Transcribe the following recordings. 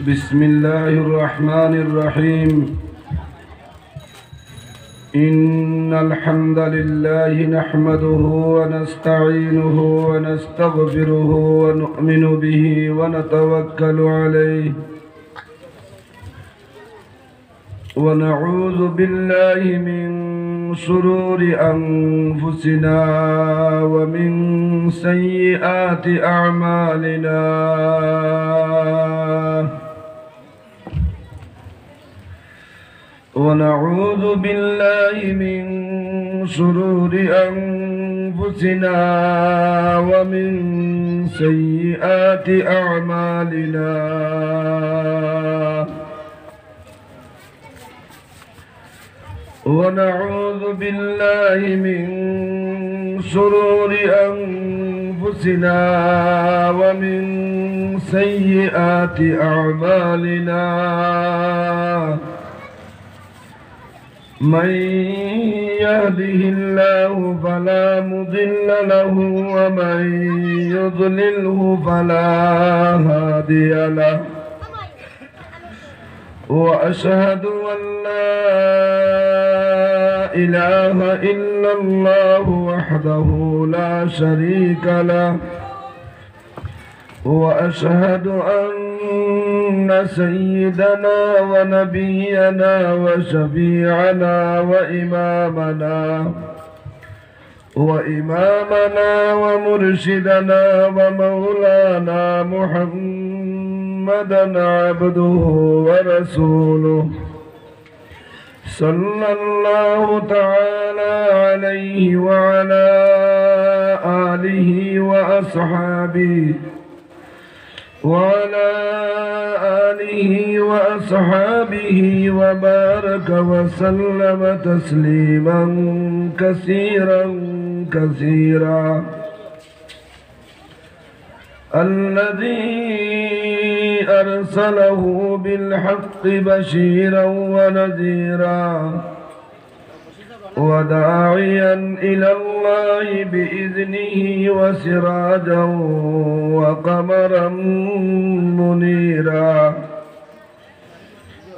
بسم الله الرحمن الرحيم. إن الحمد لله نحمده ونستعينه ونستغفره ونؤمن به ونتوكل عليه ونعوذ بالله من شرور أنفسنا ومن سيئات أعمالنا. ونعوذ بالله من شرور أنفسنا ومن سيئات أعمالنا. ونعوذ بالله من شرور أنفسنا ومن سيئات أعمالنا. من يهده الله فلا مضل له ومن يضلله فلا هادي له. وأشهد أن لا إله إلا الله وحده لا شريك له. وأشهد أن سيدنا ونبينا وشفيعنا وإمامنا ومرشدنا ومولانا محمدا عبده ورسوله صلى الله تعالى عليه وعلى آله وأصحابه وبارك وسلم تسليما كثيرا الذي أرسله بالحق بشيرا ونذيرا وداعيا إلى الله بإذنه وسراجا وقمرا منيرا.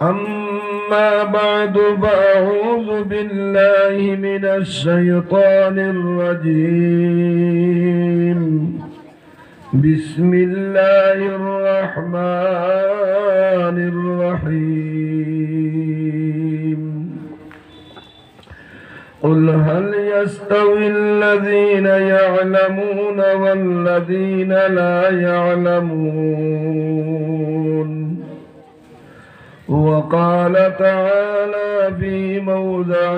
أما بعد فأعوذ بالله من الشيطان الرجيم. بسم الله الرحمن الرحيم. قل هل يستوي الذين يعلمون والذين لا يعلمون. وقال تعالى في موضع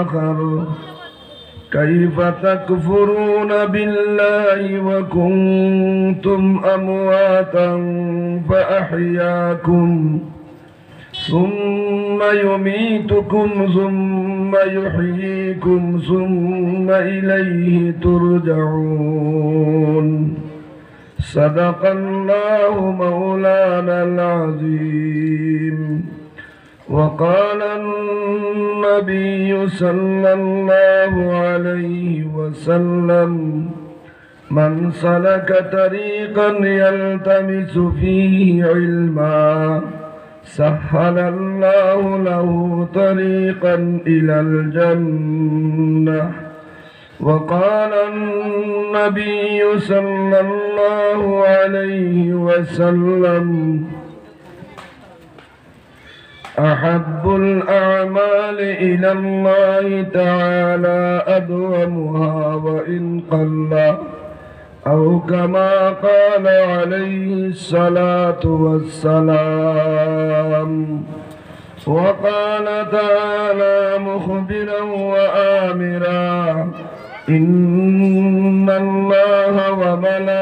آخر كيف تكفرون بالله وكنتم أمواتا فأحياكم ثم يميتكم ثم يحييكم ثم إليه ترجعون. صدق الله مولانا العظيم. وقال النبي صلى الله عليه وسلم من سلك طريقا يلتمس فيه علما سهل الله له طريقا إلى الجنة. وقال النبي صلى الله عليه وسلم أحب الأعمال إلى الله تعالى أدومها وإن قل أو كما قال عليه الصلاة والسلام. وقال تعالى مخبرا وآمرا إن الله وملائكته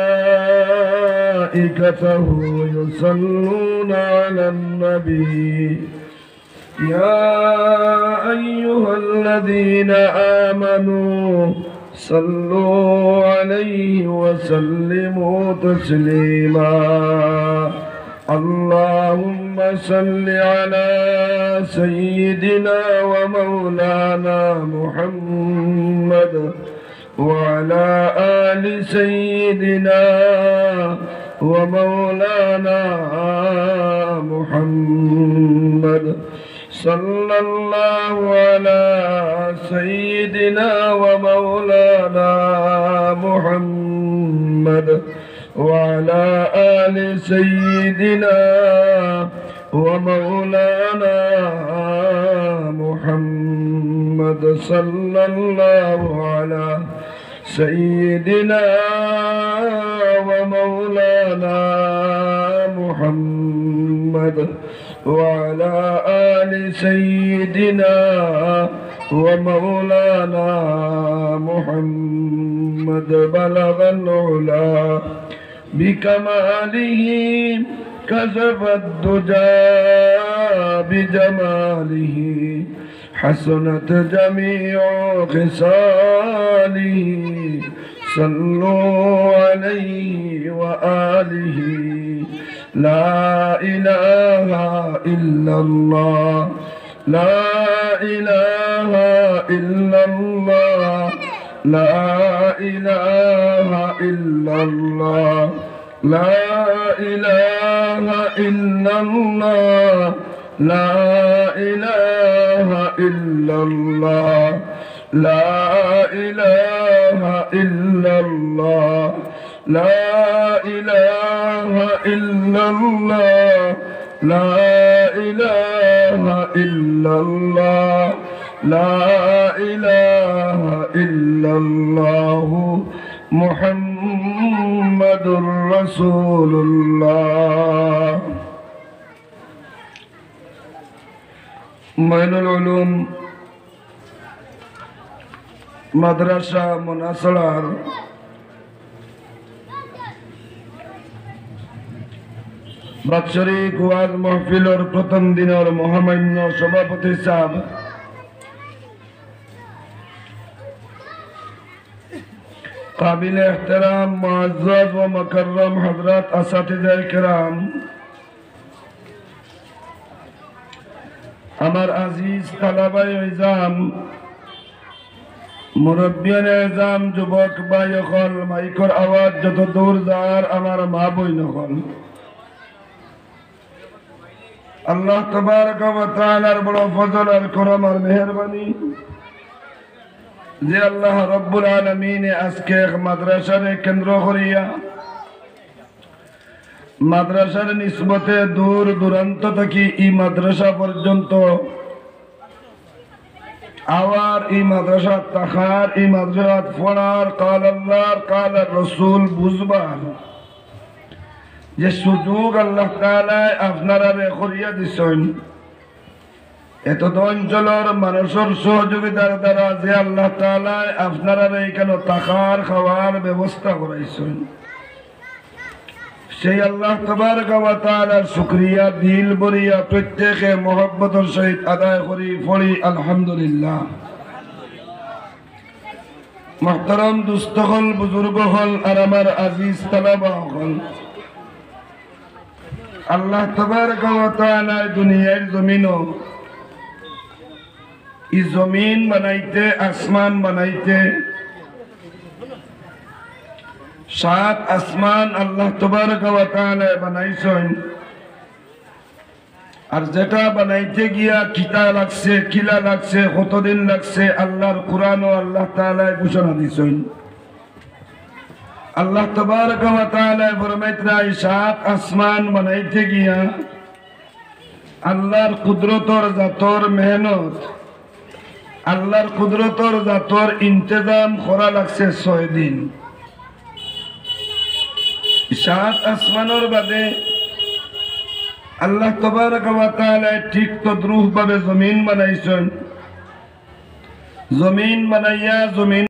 يصلون على النبي يا أيها الذين آمنوا صلوا عليه وسلموا تسليما. اللهم صل على سيدنا ومولانا محمد وعلى آل سيدنا ومولانا صلى الله على سيدنا ومولانا محمد وعلى آل سيدنا ومولانا محمد صلى الله على سيدنا ومولانا محمد وعلى آل سيدنا ومولانا محمد بلغ العلا بكماله كشف الدجى بجماله حسنت جميع خصاله صلوا عليه وآله لا إله إلا الله لا إله إلا الله لا إله إلا الله لا إله إلا الله لا إله إلا الله لا إله إلا الله لا إله إلا الله لا إله إلا الله لا إله إلا الله محمد رسول الله মাইনুল উলুম মাদ্রাসা মুনাসরার বাৎসরিক ওয়াজ মাহফিলের প্রথম দিনের মহামান্য সভাপতি সাহেব কাবিল এহতেরাম মুআজ্জাজ ও মুকাররম হযরত আসাতিজায়ে কিরাম, আমার আজিজ তালাবায়ে ইজাম, মুরব্বিয়ানে ইজাম, যুবক ভাই সকল, মাইকর আওয়াজ যত দূর যার আমার মা বইন সকল, আল্লাহ তাবারক ওয়া তাআলার বড় ফজল আর করম আর মেহেরবানি যে আল্লাহ রব্বুল আলামিন আজকে মাদ্রাসারে কেন্দ্র করিয়া মাদ্রাসার নিসবতে দূর দূরান্ত থেকে এই মাদ্রাসা পর্যন্ত আওয়ার এই মাদ্রাসা তাকার এই মাদ্রাসা পড়ার কাল আল্লাহর কাল রসুল বুঝবার যে সুযোগ আল্লাহ তাআলা আপনারা করিয়া দিছেন, এত অঞ্চলের মানুষের সহযোগিতার দ্বারা যে আল্লাহ তাআলা আপনারা এখানে থাকার খাওয়ার ব্যবস্থা করাইছেন, সেই আল্লাহ তাবারক ওয়া তাআলার শুকরিয়া দিল ভরিয়া প্রত্যেকে মহব্বতের সহিত আদায় করি পড়ি আলহামদুলিল্লাহ। মুহতারাম দুস্থ হল, বুজুর্গ হল আর আমার আজিজ তালাবা হল, আল্লাহ তাবারক ওয়া তাআলা দুনিয়ার জমিনও এই জমিন বানাইতে, আসমান বানাইতে, সাত আসমান আল্লাহ তাবারক ওয়া তাআলা বানাইছেন। আর যেটা বানাইতে গিয়া কিতা লাগছে, কিলা লাগছে, কতদিন লাগছে, আল্লাহর কোরআনও আল্লাহ তাআলা ঘোষণা দিছেন। আল্লাহ তাবারক ওয়া তাআলা ফরমাইতেন সাত আসমান বানাইতে গিয়া আল্লাহর কুদরতর জাতর মেহনত, আল্লাহর কুদরতর জাতর ইন্তজাম করা লাগছে 6 দিন। সাত আসমানের বাদে আল্লাহ তাবারক ওয়া তাআলা ঠিক তদ্রুপ ভাবে জমিন বানাইছেন। জমিন বানাইয়া জমিন